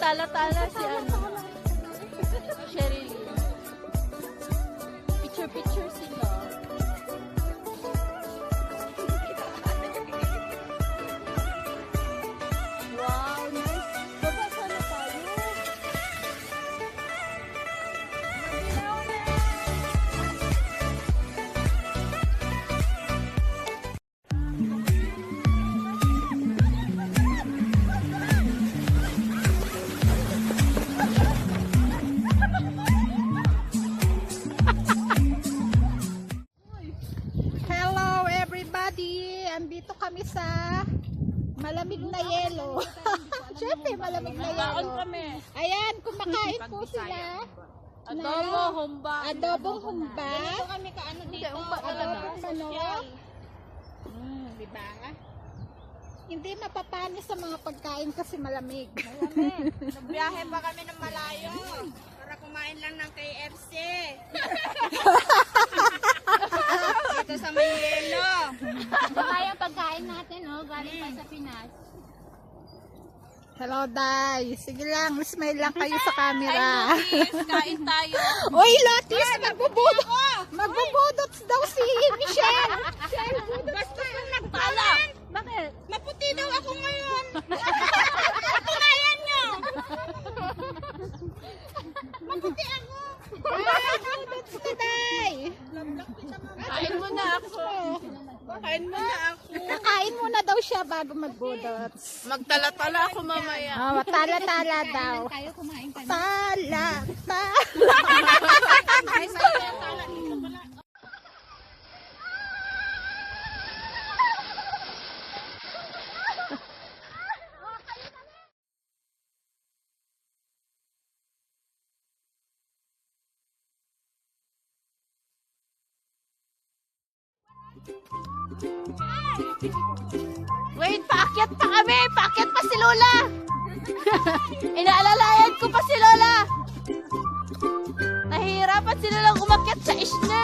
Magtala-tala si ano. Sherilyn. Picture-picture sila. Wow, nice. Baba sana tayo. Hello everybody! Andito kami sa malamig na yelo. Siyempre malamig na Kaon yelo. kami. Ayan, kumakain po sila. Adobo, humba. Adobong humba. Kami kaano dito. Adobong manok. Diba? Hindi mapapanis sa mga pagkain kasi malamig. Nagbiyahe pa kami ng malayo. Para kumain lang ng KFC. Dito sa may yelo. Baka yung pagkain natin, oh, galing pa sa Pinas. Hello, Day. Sige lang, smile lang kayo sa camera. Kain tayo. Uy, Lotis, magbubudot daw si Michelle. Basta kung nagtalan. Bakit? Maputi daw ako ngayon. Patunayan nyo. Maputi ako. Magbubudot si Day. Kain mo na ako. Kain mo na ako. Kakain muna daw siya bago magbudot. Magtala-tala ako mamaya. Oh, tala-tala daw. Tayo kumain ka na. Tala. Ay, sa'yo tala dito pala. Wait, paakyat pa kami! Paakyat pa si Lola! Inaalalayan ko pa si Lola! Nahihirapan si Lola umakyat sa isna.